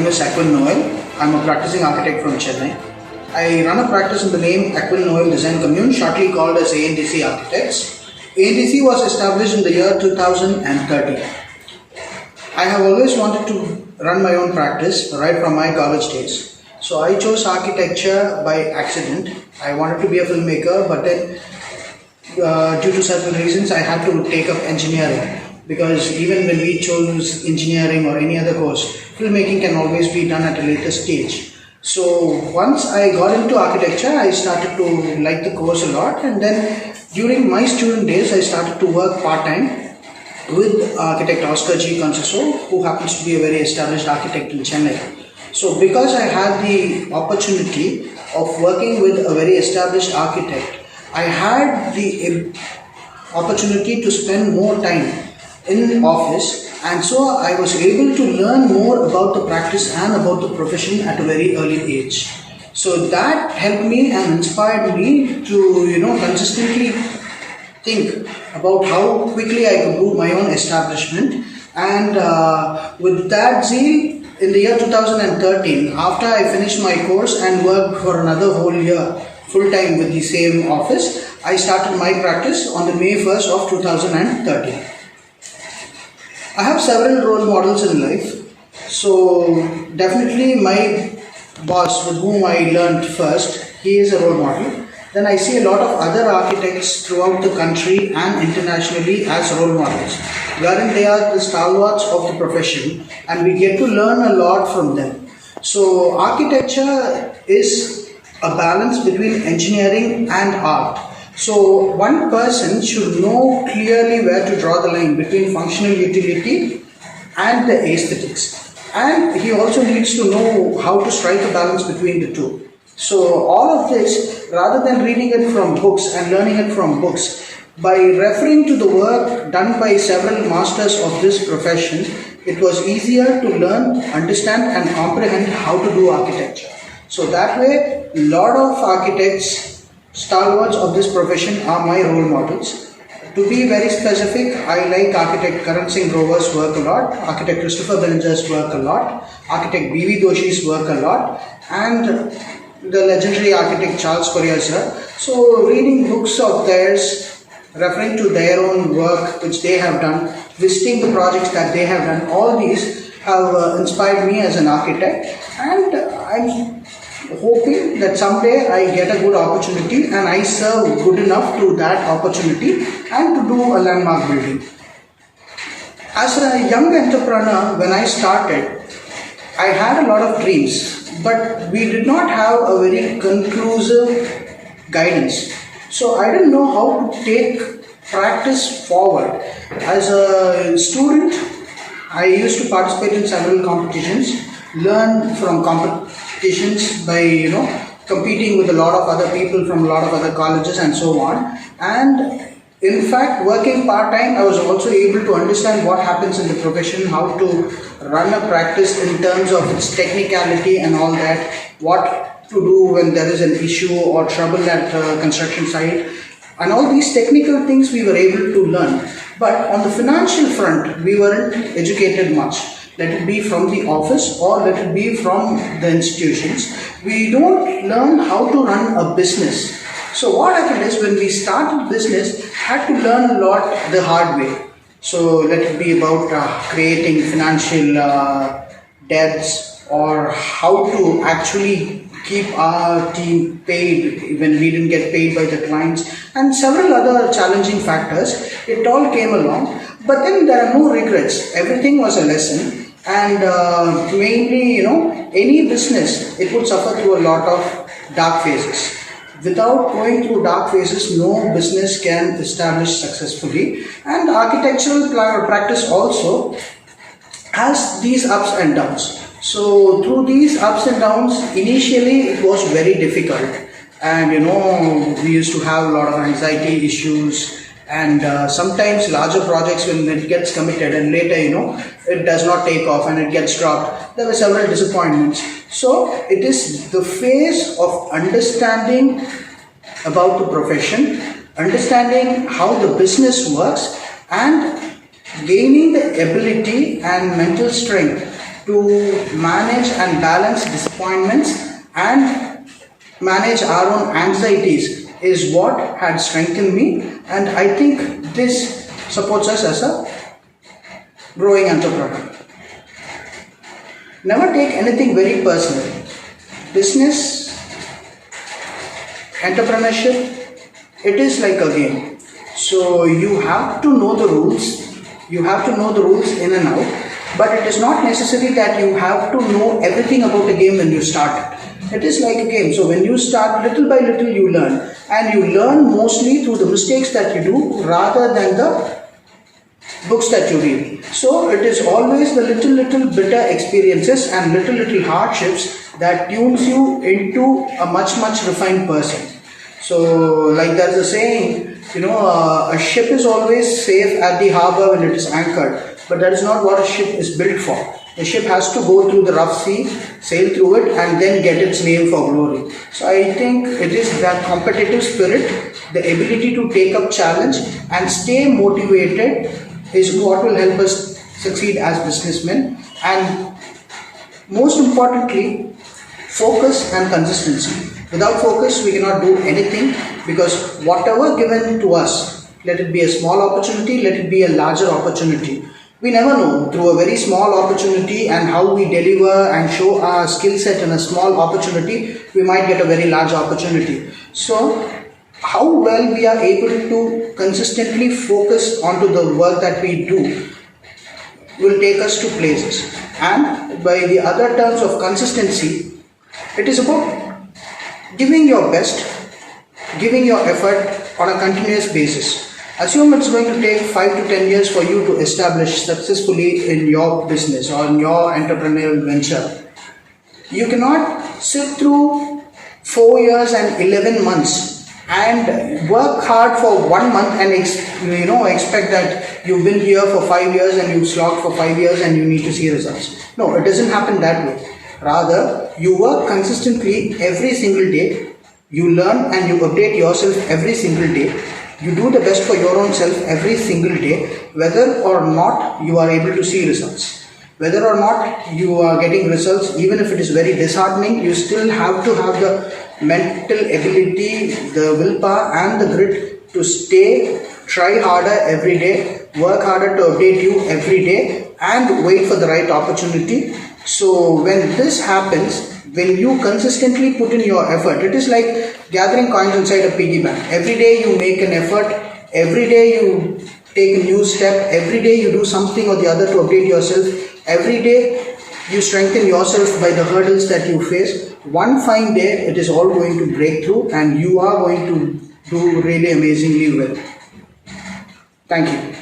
name is Aquin Noel. I'm a practicing architect from Chennai. I run a practice in the name Aquin Noel Design Commune, shortly called as ANDC Architects. ANDC was established in the year 2013. I have always wanted to run my own practice right from my college days. So I chose architecture by accident. I wanted to be a filmmaker, but then due to certain reasons I had to take up engineering, because even when we chose engineering or any other course, filmmaking can always be done at a later stage. So once I got into architecture, I started to like the course a lot, and then during my student days I started to work part-time with architect Oscar G. Conceso, who happens to be a very established architect in Chennai. So because I had the opportunity of working with a very established architect, I had the opportunity to spend more time in office, and so I was able to learn more about the practice and about the profession at a very early age. So that helped me and inspired me to consistently think about how quickly I could do my own establishment. And with that zeal, in the year 2013, after I finished my course and worked for another whole year full-time with the same office, I started my practice on the May 1st of 2013. I have several role models in life. So definitely my boss, with whom I learned first, he is a role model. Then I see a lot of other architects throughout the country and internationally as role models, wherein they are the stalwarts of the profession, and we get to learn a lot from them. So architecture is a balance between engineering and art. So one person should know clearly where to draw the line between functional utility and the aesthetics. And he also needs to know how to strike a balance between the two. So all of this, rather than reading it from books and learning it from books, by referring to the work done by several masters of this profession, it was easier to learn, understand and comprehend how to do architecture. So that way, a lot of architects, stalwarts of this profession, are my role models. To be very specific, I like architect Karan Singh Grover's work a lot, architect Christopher Benja's work a lot, architect B.V. Doshi's work a lot, and the legendary architect Charles Correa sir. So reading books of theirs, referring to their own work which they have done, visiting the projects that they have done, all these have inspired me as an architect, and I'm hoping that someday I get a good opportunity and I serve good enough to that opportunity and to do a landmark building. As a young entrepreneur, when I started, I had a lot of dreams, but we did not have a very conclusive guidance. So I didn't know how to take practice forward. As a student, I used to participate in several competitions, learn from competitions by competing with a lot of other people from a lot of other colleges and so on. And in fact, working part-time, I was also able to understand what happens in the profession, how to run a practice in terms of its technicality and all that, what to do when there is an issue or trouble at a construction site, and all these technical things we were able to learn. But on the financial front, we weren't educated much. Let it be from the office or let it be from the institutions. We don't learn how to run a business. So what happened is, when we started business, had to learn a lot the hard way. So let it be about creating financial debts, or how to actually keep our team paid when we didn't get paid by the clients, and several other challenging factors. It all came along, but then there are no regrets. Everything was a lesson. And mainly, any business, it would suffer through a lot of dark phases. Without going through dark phases, no business can establish successfully. And architectural practice also has these ups and downs. So through these ups and downs, initially it was very difficult. And we used to have a lot of anxiety issues, and sometimes larger projects, when it gets committed and later it does not take off and it gets dropped, there were several disappointments. So it is the phase of understanding about the profession, understanding how the business works, and gaining the ability and mental strength to manage and balance disappointments and manage our own anxieties is what had strengthened me, and I think this supports us as a growing entrepreneur. Never take anything very personal. Business, entrepreneurship, it is like a game. So you have to know the rules. You have to know the rules in and out. But it is not necessary that you have to know everything about a game when you start it. It is like a game. So when you start, little by little you learn. And you learn mostly through the mistakes that you do rather than the books that you read. So it is always the little bitter experiences and little hardships that tunes you into a much refined person. So like there's a saying, a ship is always safe at the harbor when it is anchored, but that is not what a ship is built for. The ship has to go through the rough sea, sail through it, and then get its name for glory. So I think it is that competitive spirit, the ability to take up challenge and stay motivated is what will help us succeed as businessmen. And most importantly, focus and consistency. Without focus, we cannot do anything, because whatever given to us, let it be a small opportunity, let it be a larger opportunity, we never know. Through a very small opportunity and how we deliver and show our skill set in a small opportunity, we might get a very large opportunity. So how well we are able to consistently focus onto the work that we do will take us to places. And by the other terms of consistency, it is about giving your best, giving your effort on a continuous basis. Assume it's going to take 5 to 10 years for you to establish successfully in your business or in your entrepreneurial venture. You cannot sit through 4 years and 11 months and work hard for 1 month and expect that you've been here for 5 years and you've slogged for 5 years and you need to see results. No, it doesn't happen that way. Rather, you work consistently every single day, you learn and you update yourself every single day, you do the best for your own self every single day, whether or not you are able to see results. Whether or not you are getting results, even if it is very disheartening, you still have to have the mental ability, the willpower and the grit to stay, try harder every day, work harder to update you every day, and wait for the right opportunity. So when this happens, when you consistently put in your effort, it is like gathering coins inside a piggy bank. Every day you make an effort, every day you take a new step, every day you do something or the other to update yourself, every day you strengthen yourself by the hurdles that you face. One fine day it is all going to break through and you are going to do really amazingly well. Thank you.